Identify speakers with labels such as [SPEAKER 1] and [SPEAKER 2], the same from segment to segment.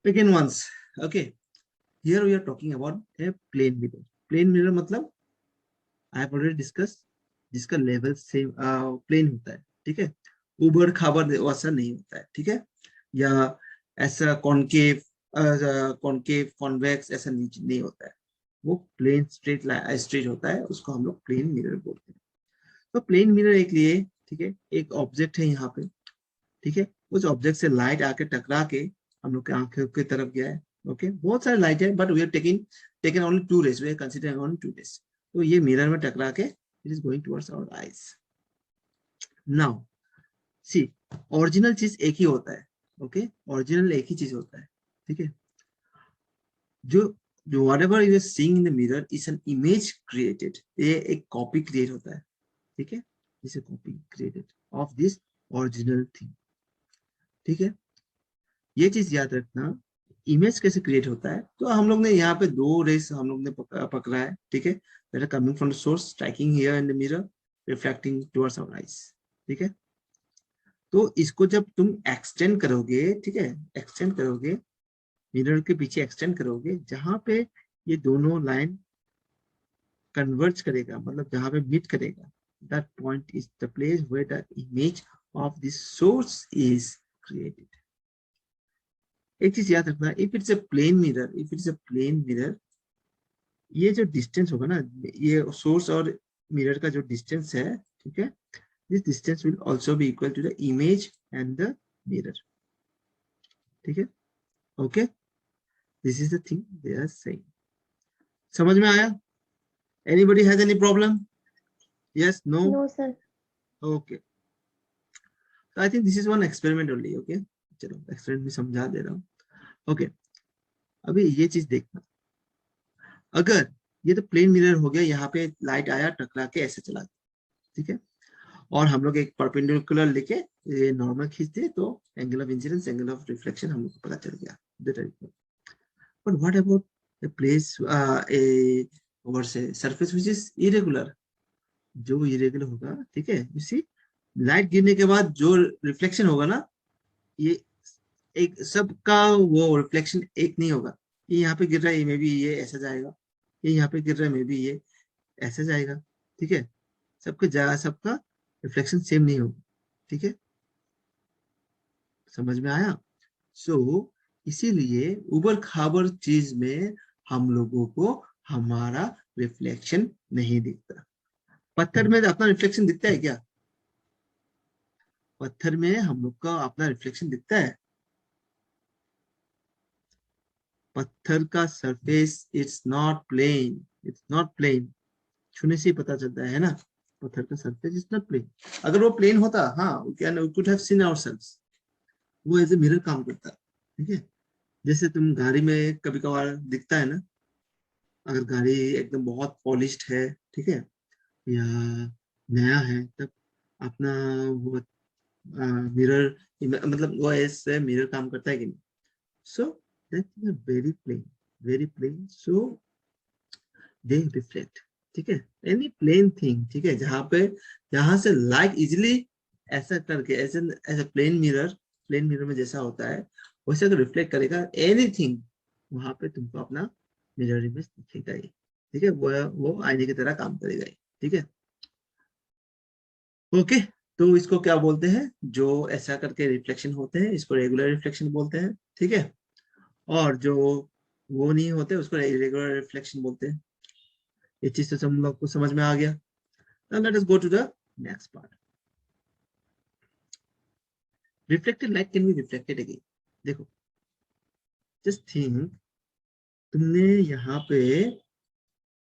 [SPEAKER 1] Again once, okay. Here we are talking about a plane mirror. Plane mirror मतलब I have already discussed जिसका level same plane होता है, ठीक है, उबड़ खाबड़ वैसा नहीं होता है, ठीक है, या ऐसा कॉनकेव कॉनकेव कॉन्वेक्स ऐसा नहीं होता है, वो प्लेन स्ट्रेट स्ट्रेट होता है, उसको हम लोग प्लेन मिरर बोलते हैं। तो प्लेन मिरर एक लिए, ठीक है, एक ऑब्जेक्ट है यहाँ पे, ठीक है, उस ऑब्जेक्ट से लाइट आके टकरा के हम लोग के आंखों की तरफ गया है, ओके, बहुत सारे लाइट है but we are taking only two rays, we are considering only two rays, तो ये मिरर में टकरा के it is going towards our eyes. Now see, original चीज एक ही होता है, ओके, ओरिजिनल एक ही चीज होता है, ठीक है, जो जो whatever you are seeing in the mirror is an image created, ये एक कॉपी क्रिएट होता है, ठीक है, इसे copy created of this original thing, ठीक है, ये चीज याद रखना। इमेज कैसे क्रिएट होता है, तो हम लोग ने यहाँ पे दो रेस हम लोग ने पकड़ा है, ठीक है, that are coming from the source striking here in the mirror reflecting towards our eyes, ठीक है, तो इसको जब तुम एक्सटेंड करोगे, ठीक है, एक्सटेंड करोगे, मिरर के पीछे एक्सटेंड करोगे, जहां पे ये दोनों लाइन कन्वर्ज करेगा, मतलब जहां पे मीट करेगा, that point is the place where the image of this source is created. एक चीज याद रखना, if it's a plane mirror, if it's a plane mirror, ये जो डिस्टेंस होगा ना, ये सोर्स और मिरर का जो डिस्टेंस है, ठीक है, this distance will also be equal to the image and the mirror, ठीक है, okay, this is the thing they are saying. समझ में आया? Anybody has any problem? Yes, no?
[SPEAKER 2] No, sir.
[SPEAKER 1] Okay, तो I think this is one experiment only, okay, चलो experiment में समझा दे रहा हूँ, ओके। अभी ये चीज देखना, अगर ये तो प्लेन मिरर हो गया, यहाँ पे लाइट आया टकरा के ऐसे चला गया, ठीक है, और हम लोग एक परपेंडिकुलर लेके ये नॉर्मल खींच दे, तो angle of incidence angle of reflection हम लोग को पता चल गया, but what about a place a over say surface which is irregular, जो इरेगुलर होगा, ठीक है, you see लाइट गिरने के बाद जो रिफ्लेक्शन होगा ना, ये एक सबका वो रिफ्लेक्शन एक नहीं होगा, ये यहाँ पे गिर रहा है, ये में भी ये ऐसा जाएगा, ये यहाँ पे गिर रहा है, में भी ये ऐसा जाएगा, ठीक है, सबका रिफ्लेक्शन सेम नहीं होगा, ठीक है, समझ में आया? सो इसीलिए उबड़ खाबड़ चीज में हम लोगों को हमारा रिफ्लेक्शन नहीं दिखता। पत्थर में अपना रिफ्लेक्शन दिखता है क्या? पत्थर में हम लोग का अपना रिफ्लेक्शन दिखता है? पत्थर का सरफेस इट्स नॉट प्लेन, छूने से ही पता चलता है ना, पत्थर का सरफेस इज नॉट प्लेन। अगर वो प्लेन होता, हाँ, we can we could have seen ourselves, वो एज ए मिरर काम करता है, ठीक है, जैसे तुम गाड़ी में कभी कभार दिखता है ना, अगर गाड़ी एकदम बहुत पॉलिश्ड है, ठीक है, या नया है, तब अपना वो मिरर, मतलब वो ऐसे मिरर काम करता है कि नहीं? So that is very plain, so they reflect, ठीक है, एनी प्लेन थिंग, ठीक है, जहां से लाइट इजिली ऐसा करके ऐसे ऐसे प्लेन मिरर में जैसा होता है वैसे अगर रिफ्लेक्ट करेगा एनीथिंग, वहां पे तुमको अपना मिरर इमेज दिखेगा ही, ठीक है, वो आईने की तरह काम करेगा ही, ठीक है, ओके। तो इसको क्या बोलते हैं, जो ऐसा करके रिफ्लेक्शन होते हैं इसको रेगुलर रिफ्लेक्शन बोलते हैं, ठीक है, और जो वो नहीं होते उसको इरेगुलर रिफ्लेक्शन बोलते हैं। ये चीज तो हम लोग को समझ में आ गया। Now let us go to the next part. Reflected light can be reflected again. देखो, just think, तुमने यहाँ पे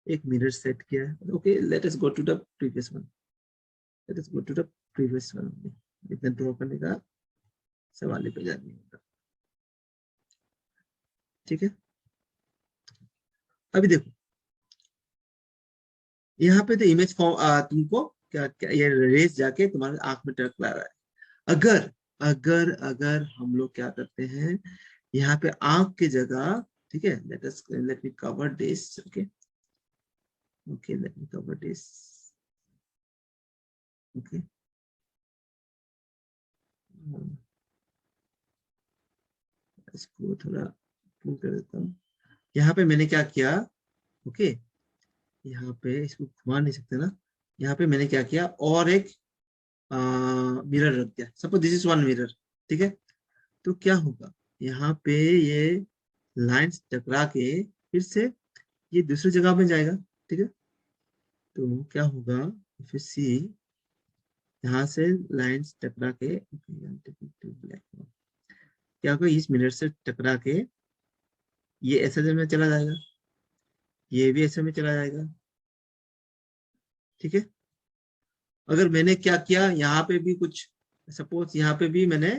[SPEAKER 1] एक मिरर सेट किया है, okay, let us go to the previous one. Let us go to the previous one. इतना draw करने का सवाल ही पैदा नहीं होता, ठीक है। अभी देखो, यहाँ पे तो इमेज फॉर्म तुमको क्या, क्या ये रेस जाके तुम्हारे आंख में टकरा रहा है। अगर अगर अगर हम लोग क्या करते हैं, यहाँ पे आंख की जगह, ठीक है, let me cover this, okay, okay, let me cover this, okay, इसको थोड़ा पुल कर देता हूँ। यहाँ पे मैंने क्या किया, ओके, यहाँ पे इसको घुमा नहीं सकते ना, यहाँ पे मैंने क्या किया, और एक मिरर रख दिया, suppose this is one mirror, ठीक है। तो क्या होगा, यहाँ पे ये लाइंस टकरा के फिर से ये दूसरी जगह पे जाएगा, ठीक है। तो क्या होगा, फिर सी, यहाँ से लाइंस टकरा के क्या होगा, इस मिरर से टकरा के ये ऐसे में चला जाएगा, ये भी ऐसे में चला जाएगा, ठीक है। अगर मैंने क्या किया, यहाँ पे भी कुछ, सपोज यहाँ पे भी मैंने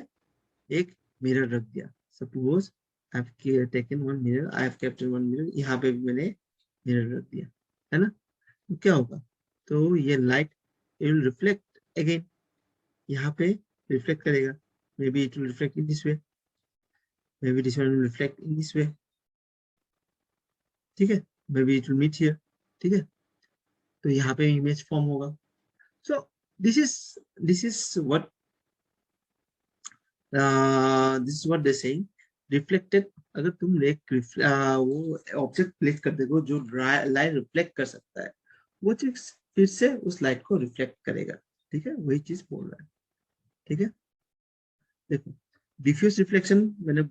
[SPEAKER 1] एक मिरर रख दिया, suppose I have taken one mirror, I have kept one mirror, यहाँ पे भी मैंने मिरर रख दिया, है ना। तो क्या होगा, तो ये light it will reflect again, यहाँ पे रिफ्लेक्ट करेगा, may be it will reflect in this way, may be this one will reflect in this way, ठीक है, may be it will meet here, ठीक है। तो यहाँ पे इमेज फॉर्म होगा। So this is what this is what they saying, reflected. अगर तुम एक वो ऑब्जेक्ट क्लिक कर देखो जो लाइट रिफ्लेक्ट कर सकता है, वो चीज फिर से उस लाइट को रिफ्लेक्ट करेगा, ठीक है, वही चीज बोल रहा है, ठीक है। देखो डिफ्यूज रिफ्लेक्शन, मैंने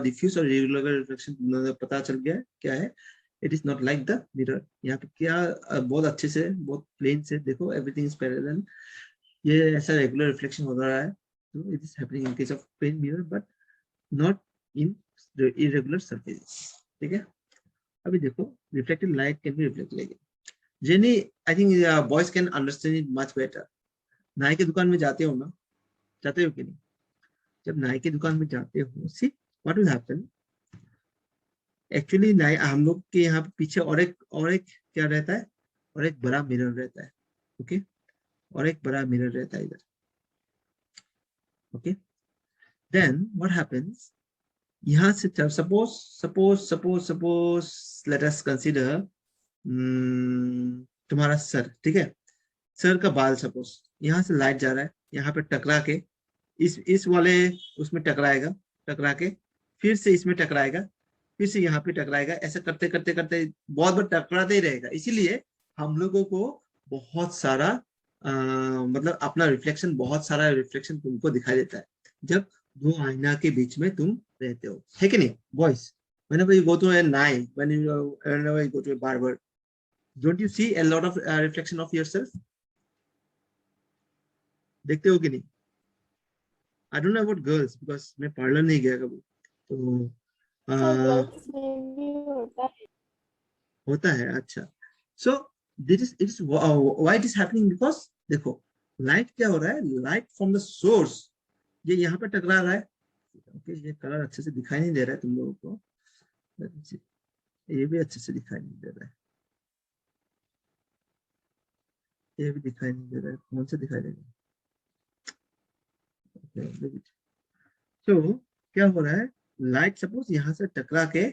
[SPEAKER 1] डिफ्यूज और रेगुलर रिफ्लेक्शन पता चल गया है क्या है। It is not like the mirror, यहाँ पे क्या बहुत अच्छे से, बहुत प्लेन से देखो, एवरीथिंग इज पैरेलल, ये ऐसा रेगुलर रिफ्लेक्शन हो रहा है, तो it is happening in case of plane mirror but not in irregular surfaces, ठीक है। अभी देखो reflected light can be reflect like जेनी, I think boys can understand it much better. नाई की दुकान में जाते हो ना, जाते हो कि नहीं, जब नाई की दुकान में जाते हो, see what will happen, actually नाई हम लोग के यहाँ पे पीछे और एक क्या रहता है, और एक बड़ा मिरर रहता है, ओके, और एक बड़ा मिरर रहता है इधर, ओके। देन व्हाट हैपेंस, यहाँ से suppose suppose suppose suppose let us consider तुम्हारा सर, ठीक है, सर का बाल, सपोज यहाँ से लाइट जा रहा है, यहाँ पे टकरा के इस वाले उसमें टकराएगा, टकरा के फिर से इसमें टकराएगा, फिर से यहाँ पे टकराएगा, ऐसा करते करते करते बहुत बार टकराते ही रहेगा। इसीलिए हम लोगों को बहुत सारा मतलब अपना रिफ्लेक्शन, बहुत सारा रिफ्लेक्शन तुमको दिखाई देता है जब दो आईना के बीच में तुम रहते हो, है कि नहीं boys. whenever you go to an eye, whenever you go to a barber, don't you see a lot of reflection of yourself, देखते हो कि नहीं। I don't know about girls because मैं पार्लर नहीं गया कभी, तो
[SPEAKER 2] सर
[SPEAKER 1] uh,
[SPEAKER 2] गर्ल्स में भी होता है।
[SPEAKER 1] होता है, अच्छा। सो this is it is why it is happening, because देखो लाइट क्या हो रहा है, लाइट फ्रॉम द सोर्स ये यहाँ पे टकरा रहा है, ओके, ये कलर अच्छे से दिखाई नहीं दे रहा है तुम लोगों को, ये भी अच्छे से दिखाई नहीं दे रहा है, ये भी दिखाई नहीं दे रहा है, कौन सा दिखाई देगा, तो क्या हो रहा है, लाइट सपोज यहाँ से टकरा के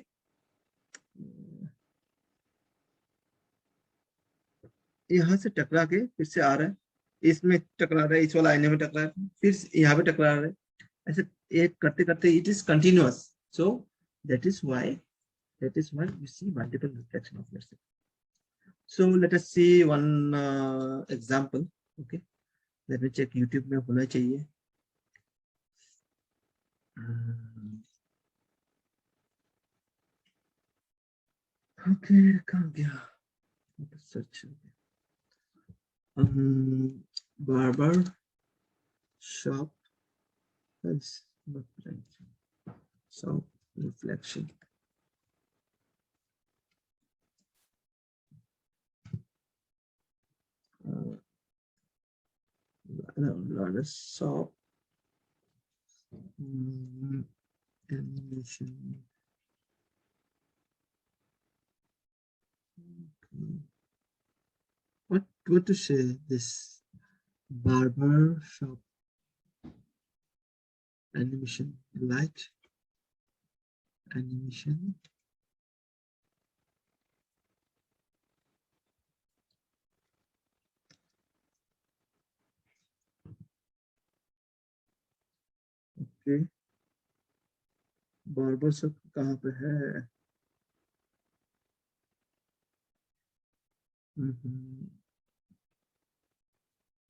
[SPEAKER 1] यहाँ से टकरा के फिर से आ रहा है, इसमें टकरा रहा है, इस वाला आईने में टकरा है, फिर यहाँ पे टकरा रहा है, ऐसे एक करते करते it is continuous. So that is why you see multiple reflection of yourself. So let us see one example, okay, let me check YouTube में होना चाहिए, okay कहाँ गया, search barber shop is not right, so reflection, no, shop animation, what to say, this barber shop animation, light animation, okay, barber shop कहाँ पे है?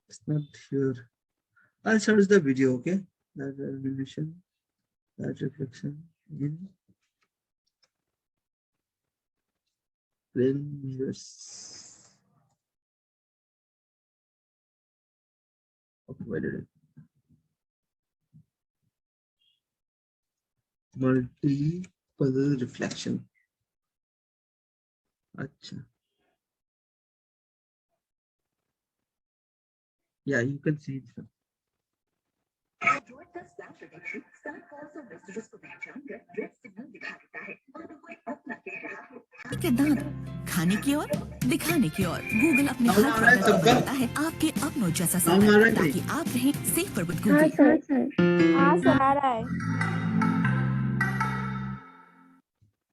[SPEAKER 1] It's not here. I'll search the video, okay? That animation, that reflection in plane mirrors. Okay, wait a minute. Multiple reflection. Acha. Yeah, you can see it.
[SPEAKER 3] के दांत खाने की ओर दिखाने की ओर Google अपने
[SPEAKER 1] नाम
[SPEAKER 3] हर
[SPEAKER 1] आ रहा है
[SPEAKER 3] प्रोडक्ट
[SPEAKER 1] सबका?
[SPEAKER 3] को बनाता है आपके अपनों जैसा
[SPEAKER 1] नाम आ रहा है
[SPEAKER 3] सफर ताकि
[SPEAKER 1] कहीं?
[SPEAKER 3] आप रहें सेफ पर विद
[SPEAKER 2] हाँ
[SPEAKER 3] गूगल।
[SPEAKER 2] सर, हाँ सर आ रहा है।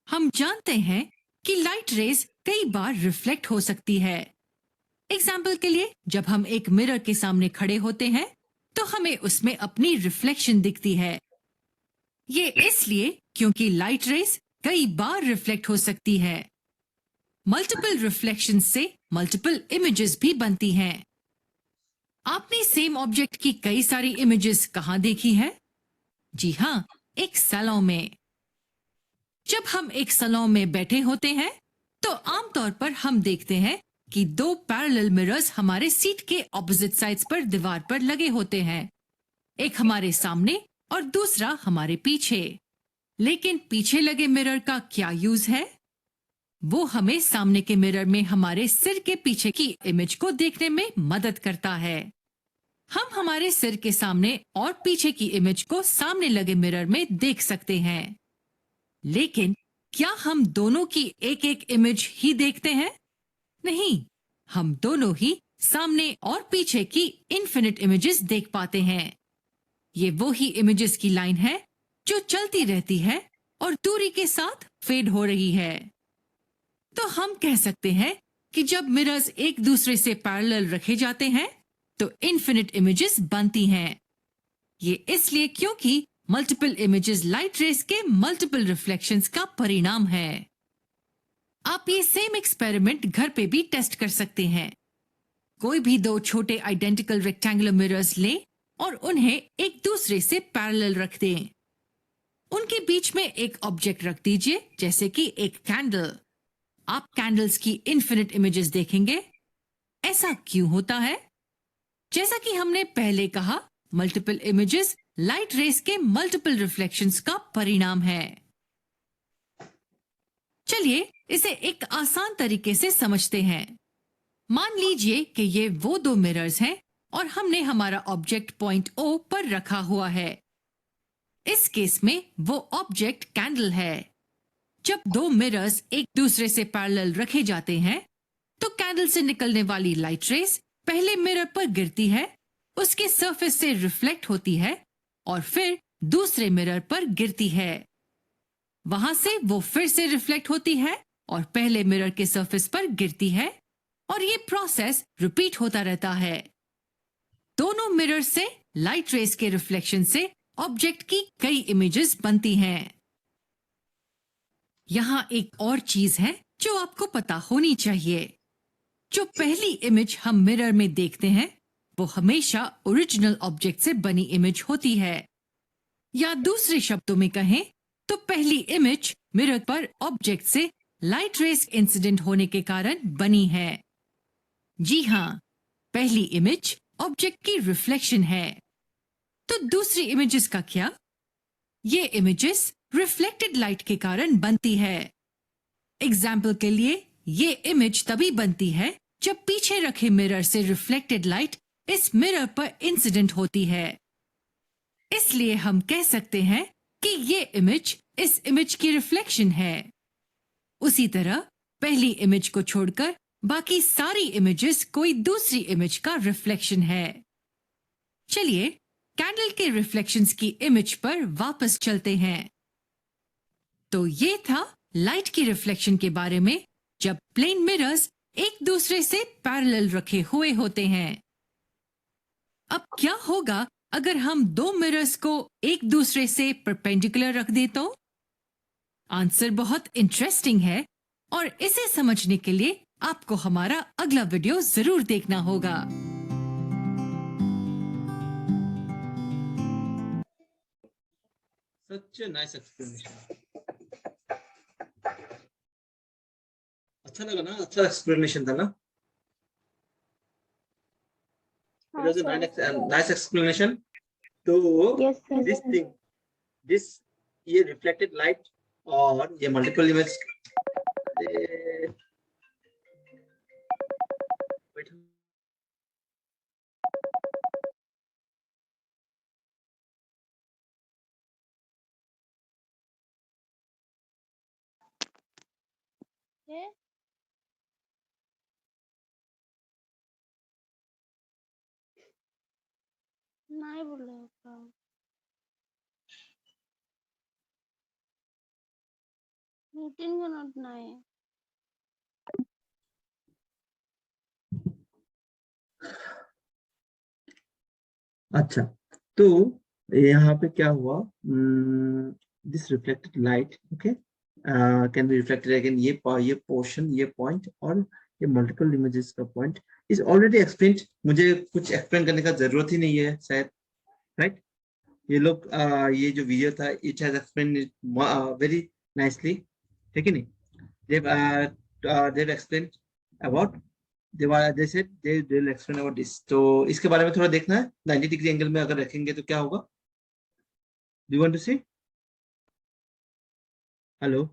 [SPEAKER 4] हम जानते हैं कि लाइट रेज कई बार रिफ्लेक्ट हो सकती है। एग्जाम्पल के लिए जब हम एक मिरर के सामने खड़े होते हैं तो हमें उसमें अपनी रिफ्लेक्शन दिखती है। ये इसलिए क्योंकि लाइट रेज कई बार रिफ्लेक्ट हो सकती है। मल्टीपल रिफ्लेक्शन से मल्टीपल इमेजेस भी बनती हैं। आपने सेम ऑब्जेक्ट की कई सारी इमेजेस कहाँ देखी हैं? जी हाँ, एक सैलून में। जब हम एक सैलून में बैठे होते हैं तो आमतौर पर हम देखते हैं कि दो पैरेलल मिरर्स हमारे सीट के ऑपोजिट साइड्स पर दीवार पर लगे होते हैं, एक हमारे सामने और दूसरा हमारे पीछे। लेकिन पीछे लगे मिरर का क्या यूज है? वो हमें सामने के मिरर में हमारे सिर के पीछे की इमेज को देखने में मदद करता है। हम हमारे सिर के सामने और पीछे की इमेज को सामने लगे मिरर में देख सकते हैं, लेकिन क्या हम दोनों की एक एक इमेज ही देखते हैं? नहीं, हम दोनों ही सामने और पीछे की इन्फिनिट इमेजेस देख पाते हैं। ये वो ही इमेजेस की लाइन है जो चलती रहती है और दूरी के साथ फेड हो रही है। तो हम कह सकते हैं कि जब मिरर्स एक दूसरे से पैरेलल रखे जाते हैं तो इन्फिनिट इमेजेस बनती हैं। ये इसलिए क्योंकि मल्टीपल इमेजेस लाइट रेज के मल्टीपल रिफ्लेक्शंस का परिणाम है। आप ये सेम एक्सपेरिमेंट घर पे भी टेस्ट कर सकते हैं। कोई भी दो छोटे आइडेंटिकल रेक्टेंगुलर मिरर्स लें और उन्हें एक दूसरे से पैरेलल रख दें। उनके बीच में एक ऑब्जेक्ट रख दीजिए, जैसे कि एक कैंडल। आप कैंडल्स की इन्फिनिट इमेजेस देखेंगे। ऐसा क्यों होता है? जैसा कि हमने पहले कहा, मल्टीपल इमेजेस लाइट रेज के मल्टीपल रिफ्लेक्शंस का परिणाम है। चलिए इसे एक आसान तरीके से समझते हैं। मान लीजिए कि ये वो दो मिरर्स हैं और हमने हमारा ऑब्जेक्ट पॉइंट O पर रखा हुआ है। इस केस में वो ऑब्जेक्ट कैंडल है। जब दो मिरर्स एक दूसरे से पैरेलल रखे जाते हैं तो कैंडल से निकलने वाली लाइट रेज पहले मिरर पर गिरती है, उसके सरफेस से रिफ्लेक्ट होती है और फिर दूसरे मिरर पर गिरती है। वहां से वो फिर से रिफ्लेक्ट होती है और पहले मिरर के सरफेस पर गिरती है और ये प्रोसेस रिपीट होता रहता है। दोनों मिरर से लाइट रेज के रिफ्लेक्शन से ऑब्जेक्ट की कई इमेजेस बनती हैं। यहां एक और चीज है जो आपको पता होनी चाहिए। जो पहली इमेज हम मिरर में देखते हैं वो हमेशा ओरिजिनल ऑब्जेक्ट से बनी इमेज होती है, या दूसरे शब्दों में कहें तो पहली इमेज मिरर पर ऑब्जेक्ट से लाइट रेज इंसिडेंट होने के कारण बनी है। जी हाँ, पहली इमेज ऑब्जेक्ट की रिफ्लेक्शन है। तो दूसरी इमेजेस का क्या? ये इमेजेस रिफ्लेक्टेड लाइट के कारण बनती है। एग्जाम्पल के लिए ये इमेज तभी बनती है जब पीछे रखे मिरर से रिफ्लेक्टेड लाइट इस मिरर पर इंसिडेंट होती है। इसलिए हम कह सकते हैं कि ये इमेज इस इमेज की रिफ्लेक्शन है। उसी तरह पहली इमेज को छोड़कर बाकी सारी इमेजेस कोई दूसरी इमेज का रिफ्लेक्शन है। चलिए कैंडल के रिफ्लेक्शंस की इमेज पर वापस चलते हैं। तो ये था लाइट की रिफ्लेक्शन के बारे में जब प्लेन मिरर्स एक दूसरे से पैरेलल रखे हुए होते हैं। अब क्या होगा अगर हम दो मिरर्स को एक दूसरे से परपेंडिकुलर रख दे तो? आंसर बहुत इंटरेस्टिंग है और इसे समझने के लिए आपको हमारा अगला वीडियो जरूर देखना होगा।
[SPEAKER 1] Such nice explanation. अच्छा लगा ना? अच्छा एक्सप्लेनेशन था ना? It
[SPEAKER 2] हाँ
[SPEAKER 1] was a
[SPEAKER 2] sir.
[SPEAKER 1] nice explanation. तो
[SPEAKER 2] yes sir.
[SPEAKER 1] this thing, this ये reflected light और ये multiple image wait,
[SPEAKER 2] नहीं बोलेगा। मीटिंग का नोट नहीं।
[SPEAKER 1] अच्छा तो यहाँ पे क्या हुआ? This reflected light okay can be reflected again. ये पोर्शन, ये पॉइंट और ये मल्टीपल इमेजेस का पॉइंट इज ऑलरेडी एक्सप्लेन्ड। मुझे कुछ एक्सप्लेन करने का जरूरत ही नहीं है शायद, राइट? ये लोग ये जो वीडियो था it has explained very nicely, ठीक है नहीं? they've explained about they said they'll explain about this। तो इसके बारे में थोड़ा देखना है। 90 डिग्री एंगल में अगर रखेंगे तो क्या होगा? Do you want to see? Hello,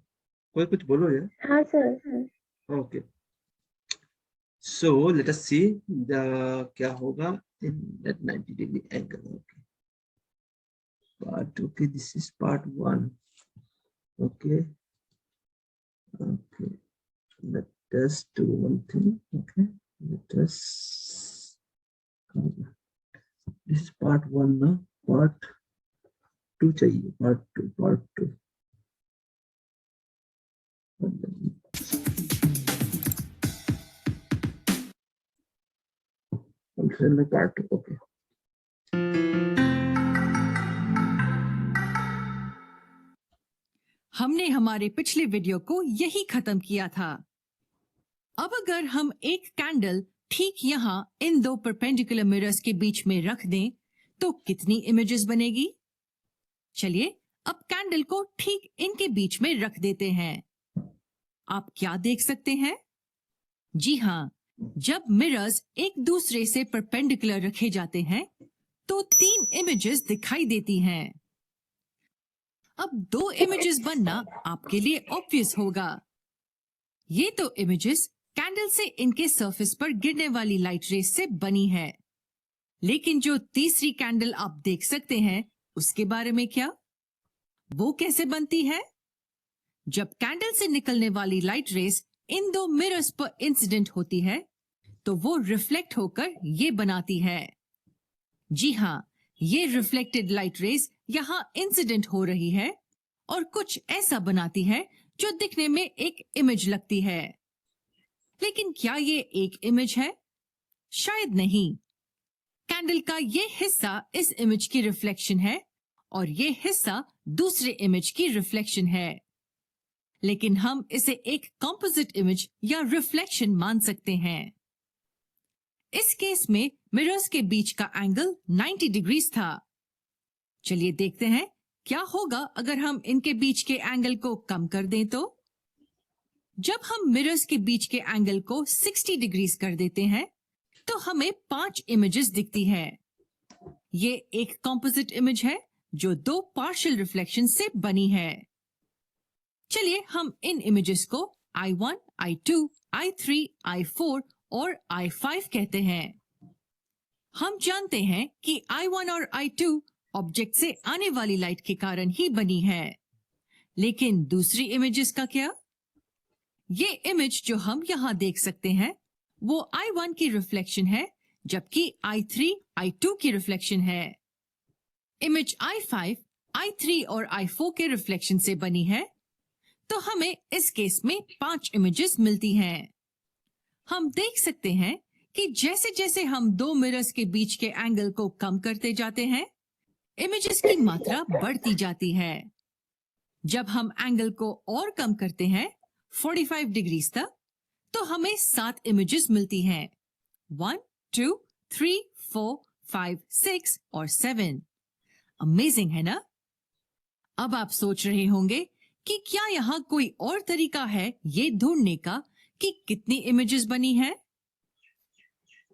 [SPEAKER 1] कोई कुछ बोलो यार।
[SPEAKER 2] हाँ sir.
[SPEAKER 1] Okay so let us see the क्या होगा in that 90 degree angle। okay okay this is part 1। okay let us do one thing। okay let us this is part 1 ना, part 2 चाहिए, part 2 part 2 okay।
[SPEAKER 4] हमने हमारे पिछले video को यही खत्म किया था। अब अगर हम एक कैंडल ठीक यहाँ इन दो परपेंडिकुलर मिरर्स के बीच में रख दें तो कितनी इमेजेस बनेगी? चलिए अब कैंडल को ठीक इनके बीच में रख देते हैं। आप क्या देख सकते हैं? जी हाँ, जब मिरर्स एक दूसरे से परपेंडिकुलर रखे जाते हैं तो 3 इमेजेस दिखाई देती हैं। अब 2 इमेजेस बनना आपके लिए ऑब्वियस होगा। ये तो इमेजेस कैंडल से इनके सरफेस पर गिरने वाली लाइट रेस से बनी है। लेकिन जो तीसरी कैंडल आप देख सकते हैं उसके बारे में क्या? वो कैसे बनती है? जब कैंडल से निकलने वाली लाइट रेस इन दो मिरर्स पर इंसिडेंट होती है तो वो रिफ्लेक्ट होकर ये बनाती है। जी हाँ, ये रिफ्लेक्टेड लाइट रेस यहाँ इंसिडेंट हो रही है और कुछ ऐसा बनाती है जो दिखने में एक इमेज लगती है। लेकिन क्या ये एक इमेज है? शायद नहीं। कैंडल का ये हिस्सा इस इमेज की रिफ्लेक्शन है और ये हिस्सा दूसरे इमेज की रिफ्लेक्शन है। लेकिन हम इसे एक कॉम्पोजिट इमेज या रिफ्लेक्शन मान सकते हैं। इस केस में मिरर्स के बीच का एंगल 90 डिग्रीज था। चलिए देखते हैं क्या होगा अगर हम इनके बीच के एंगल को कम कर दें तो। जब हम मिरर्स के बीच के एंगल को 60 डिग्रीज कर देते हैं तो हमें 5 इमेजेस दिखती है। ये एक कॉम्पोजिट इमेज है जो 2 पार्शियल रिफ्लेक्शन से बनी है। चलिए हम इन इमेजेस को I1, I2, I3, I4 और I5 कहते हैं। हम जानते हैं कि I1 और I2 ऑब्जेक्ट से आने वाली लाइट के कारण ही बनी है। लेकिन दूसरी इमेजेस का क्या? ये इमेज जो हम यहां देख सकते हैं वो I1 की रिफ्लेक्शन है जबकि I3, I2 की रिफ्लेक्शन है। इमेज I5, I3 और I4 के रिफ्लेक्शन से बनी है तो हमें इस केस में 5 इमेजेस मिलती हैं। हम देख सकते हैं कि जैसे जैसे हम 2 मिरर्स के बीच के एंगल को कम करते जाते हैं इमेजेस की मात्रा बढ़ती जाती है। जब हम एंगल को और कम करते हैं 45 डिग्रीज तक, तो हमें 7 इमेजेस मिलती हैं। 1, 2, 3, 4, 5, 6 और 7। अमेजिंग है ना? अब आप सोच रहे होंगे कि क्या यहाँ कोई और तरीका है ये ढूंढने का कि कितनी इमेजेस बनी है?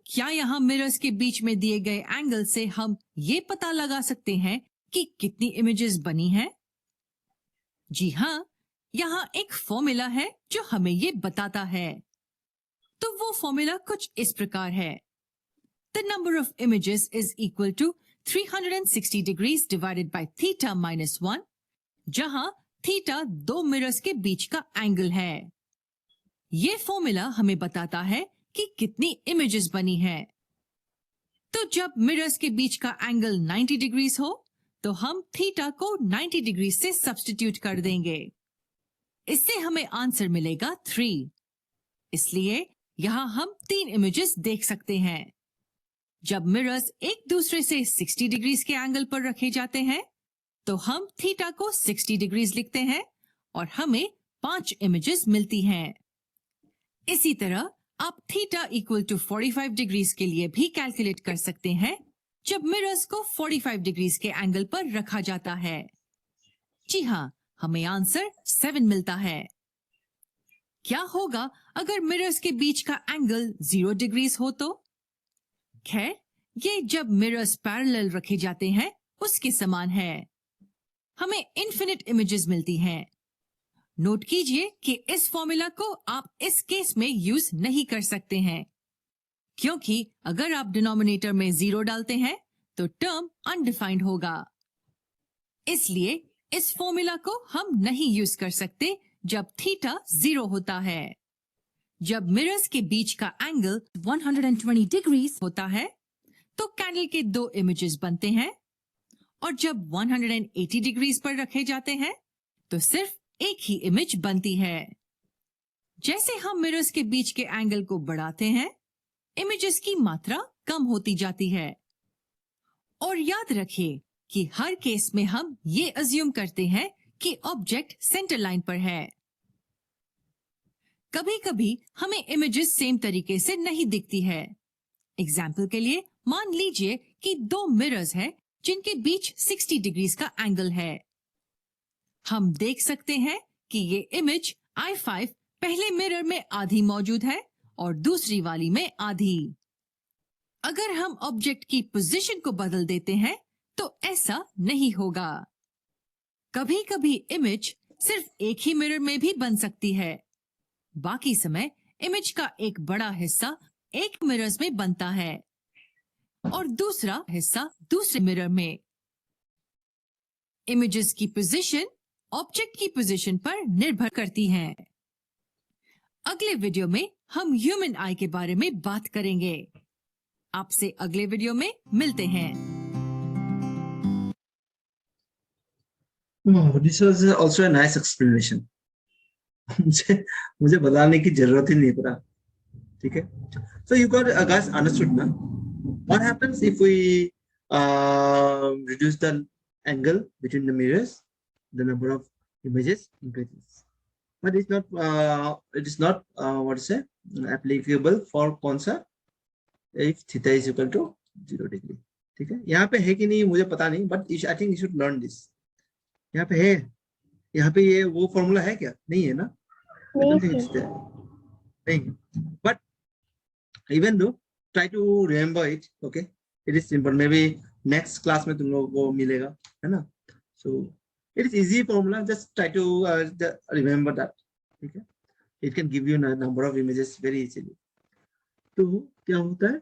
[SPEAKER 4] क्या यहाँ मिरर्स के बीच में दिए गए एंगल से हम ये पता लगा सकते हैं कि कितनी इमेजेस बनी हैं? जी हाँ, यहाँ एक फॉर्मूला है जो हमें ये बताता है। तो वो फॉर्मूला कुछ इस प्रकार है। The number of images is equal to 360 degrees divided by theta minus 1, जहां थीटा दो मिरर्स के बीच का एंगल है। ये फॉर्मूला हमें बताता है कि कितनी इमेजेस बनी है। तो जब मिरर्स के बीच का एंगल 90 डिग्रीज हो, तो हम थीटा को 90 डिग्री से सब्स्टिट्यूट कर देंगे। इससे हमें आंसर मिलेगा 3। इसलिए यहां हम 3 इमेजेस देख सकते हैं। जब मिरर्स एक दूसरे से 60 डिग्रीज के एंगल पर रखे जाते हैं, तो हम थीटा को 60 डिग्रीज लिखते हैं और हमें 5 इमेजेस मिलती हैं। इसी तरह आप थीटा इक्वल टू 45 डिग्रीज के लिए भी कैलकुलेट कर सकते हैं, जब मिरर्स को 45 डिग्रीज के एंगल पर रखा जाता है। जी हाँ, हमें आंसर 7 मिलता है। क्या होगा अगर मिरर्स के बीच का एंगल 0 डिग्रीज हो तो? खैर, ये जब मिरर्स पैरेलल रखे जाते हैं उसके समान है। हमें इन्फिनिट इमेजेस मिलती हैं। नोट कीजिए कि इस फॉर्मूला को आप इस केस में यूज नहीं कर सकते हैं, क्योंकि अगर आप डिनोमिनेटर में 0 डालते हैं तो टर्म अनडिफाइंड होगा। इसलिए इस फॉर्मूला को हम नहीं यूज कर सकते जब थीटा 0 होता है। जब मिरर्स के बीच का एंगल 120 डिग्रीज होता है, तो कैंडल के 2 इमेजेस बनते हैं, और जब 180 डिग्रीज पर रखे जाते हैं, तो सिर्फ एक ही इमेज बनती है। जैसे हम मिरर्स के बीच के एंगल को बढ़ाते हैं, इमेजेस की मात्रा कम होती जाती है। और याद रखिए कि हर केस में हम ये अज्यूम करते हैं कि ऑब्जेक्ट सेंटर लाइन पर है। कभी कभी हमें इमेजेस सेम तरीके से नहीं दिखती है। एग्जाम्पल के लिए मान लीजिए कि 2 मिरर्स है जिनके बीच 60 डिग्रीज का एंगल है। हम देख सकते हैं कि ये इमेज I5 पहले मिरर में आधी मौजूद है और दूसरी वाली में आधी। अगर हम ऑब्जेक्ट की पोजीशन को बदल देते हैं तो ऐसा नहीं होगा। कभी कभी इमेज सिर्फ एक ही मिरर में भी बन सकती है। बाकी समय इमेज का एक बड़ा हिस्सा एक मिरर्स में बनता है और दूसरा हिस्सा दूसरे मिरर में। इमेजेस की पोजीशन ऑब्जेक्ट की पोजीशन पर निर्भर करती हैं। अगले वीडियो में हम ह्यूमन आई के बारे में बात करेंगे। आपसे अगले वीडियो में मिलते हैं।
[SPEAKER 1] This was also a nice explanation. मुझे बताने की जरूरत ही नहीं पड़ा। ठीक है, so you got guys understood now what happens if we reduce the angle between the mirrors, the number of images increases, but it is not what to say applicable for कौन सा, if theta is equal to 0 degree। ठीक है, यहाँ पे है कि नहीं मुझे पता नहीं, but I think you should learn this। यहाँ पे है, यहाँ पे ये वो फॉर्मूला है क्या? नहीं है ना? नहीं, but even though try to remember it, okay, it is simple, maybe next class में तुम लोगों को मिलेगा, है ना? So it is easy formula, just try to remember that। ठीक है, it can give you a number of images very easily। तो क्या होता है,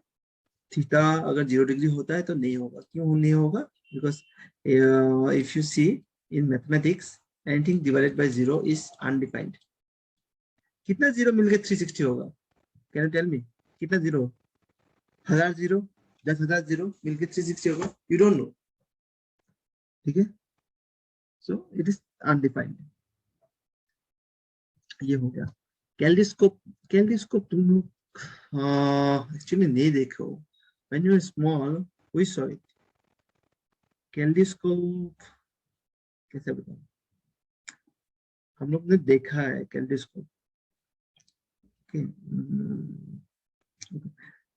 [SPEAKER 1] थीटा अगर 0 डिग्री होता है तो नहीं होगा। क्यों नहीं होगा? Because if you see in mathematics anything divided by 0 is undefined। कितना 0 मिलके 360 होगा? Can you tell me? कितना 0? 1000 0, 10,000 0 मिलके 360 होगा? You don't know। ठीक है, so it is undefined। ये हो गया। कैल्डिस्कोप तुम लोग एक्चुअली नहीं देखो। When you were small we saw it। कैल्डिस्कोप कैसे बताऊं? हम लोग ने देखा है कैलेडोस्कोप।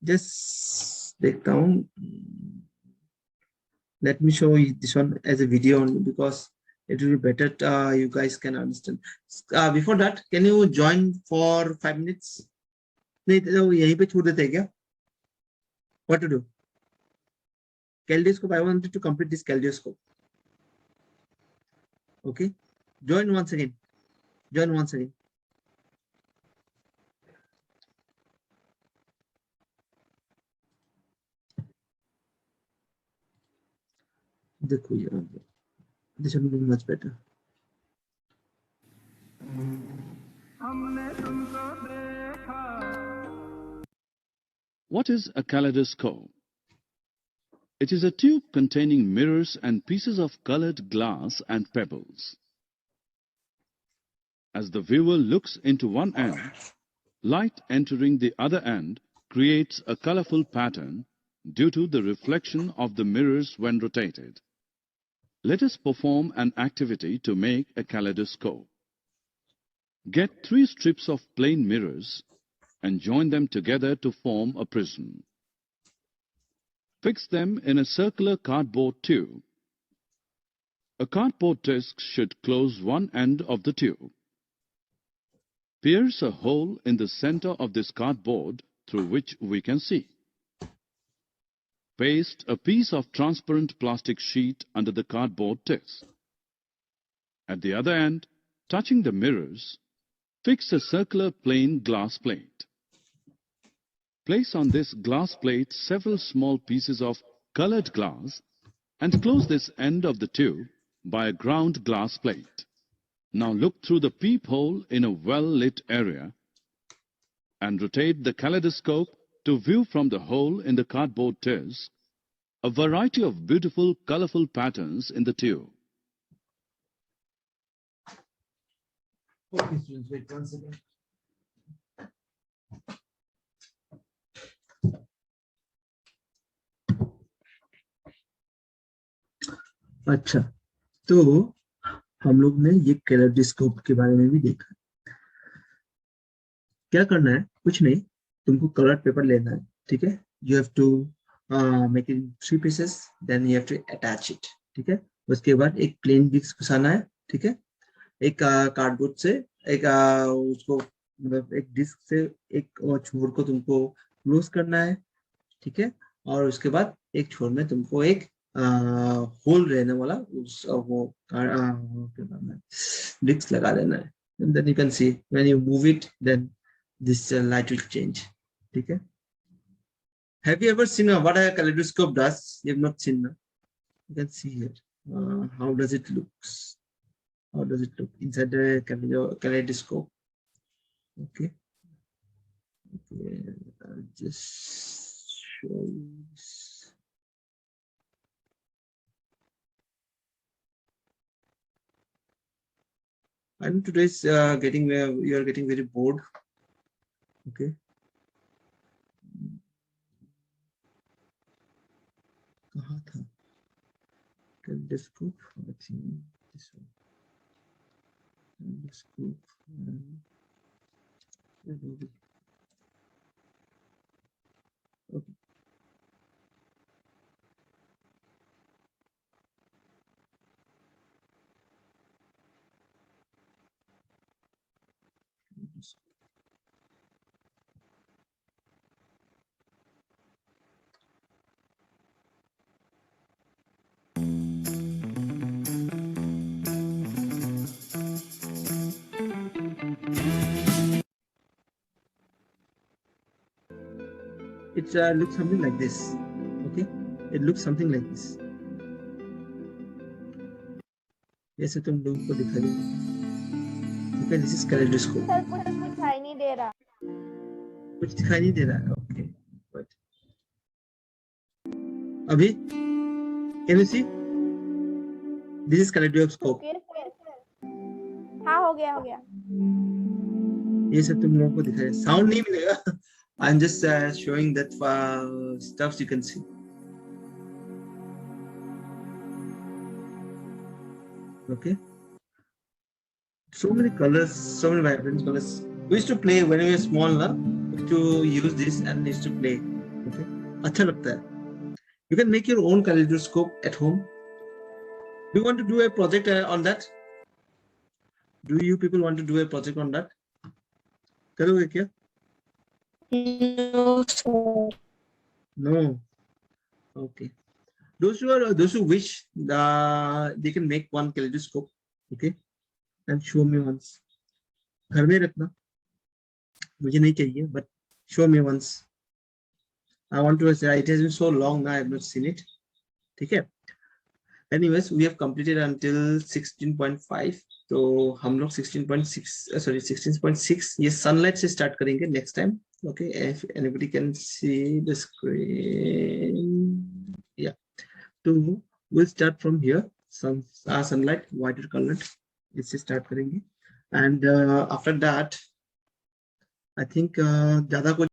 [SPEAKER 1] जस्ट देखता हूँ। Let me show you this one as a video only because it will be better. You guys can understand. Before that, can you join for 5 minutes? नहीं तो यहीं पे छोड़ देते हैं क्या? What to do? Kaleidoscope. I wanted to complete this kaleidoscope. Okay. Join once again. Join once again. देखो यार, this will be much better.
[SPEAKER 5] What is a kaleidoscope? It is a tube containing mirrors and pieces of colored glass and pebbles. As the viewer looks into one end, light entering the other end creates a colorful pattern due to the reflection of the mirrors when rotated. Let us perform an activity to make a kaleidoscope. Get 3 strips of plain mirrors and join them together to form a prism. Fix them in a circular cardboard tube. A cardboard disc should close one end of the tube. Pierce a hole in the center of this cardboard through which we can see. Paste a piece of transparent plastic sheet under the cardboard disc. At the other end, touching the mirrors, fix a circular plain glass plate. Place on this glass plate several small pieces of colored glass and close this end of the tube by a ground glass plate. Now look through the peephole in a well-lit area and rotate the kaleidoscope to view from the hole in the cardboard disc a variety of beautiful, colorful patterns in the tube.
[SPEAKER 1] Okay, students, wait 1 second. अच्छा, तो हम लोग ने ये kaleidoscope के बारे में भी देखा। क्या करना है? कुछ नहीं, तुमको कलर पेपर लेना है, ठीक है? You have to make it 3 pieces, then you have to attach it, ठीक है? उसके बाद एक प्लेन डिस्क घुसाना है, ठीक है? एक कार्डबोर्ड से एक उसको मतलब एक डिस्क से एक छोर को तुमको क्लोज करना है, ठीक है? और उसके बाद एक छोर में तुमको एक होल रहने वाला उस वो डिस्क लगा देना है। And then you can see when you move it, then this light will change. ठीक है? Have you ever seen what a kaleidoscope does? You have not seen. No? You can see here. How does it looks? How does it look inside the kaleidoscope? Okay. Okay. I'll just show you this. I know today's getting you are getting very bored. Okay. कहाँ था? Kaleidoscope. I think this one. Kaleidoscope. Okay. It looks something like this. Okay, it looks something like this. ऐसे तुम लोगों को दिखा देगा। Okay, this is kaleidoscope.
[SPEAKER 2] Sir कुछ दिखाई नहीं दे रहा।
[SPEAKER 1] कुछ दिखाई नहीं दे रहा है। Okay, but अभी can you see? This is kaleidoscope.
[SPEAKER 2] हाँ हो गया हो गया।
[SPEAKER 1] ये सब तुम लोगों को दिखाया। Sound नहीं मिलेगा। I'm just showing that stuffs you can see. Okay. So many colors, so many vibrant colors. We used to play when we were small, na, to use this and used to play. Okay, अच्छा लगता है. You can make your own kaleidoscope at home. Do you want to do a project on that? Do you people want to do a project on that? करोगे क्या?
[SPEAKER 2] No, sir.
[SPEAKER 1] No. Okay. Those who wish, they can make one kaleidoscope. Okay, and show me once. घर में रखना. मुझे नहीं चाहिए, but show me once. I want to say it has been so long now I have not seen it. ठीक है. Anyways, we have completed until 16.5. तो हम लोग 16.6 ये sunlight से start करेंगे next time. Okay, if anybody can see the screen, yeah. So we'll start from here. Sunlight, whiter colored. इससे start करेंगे, and after that, I think ज़्यादा कुछ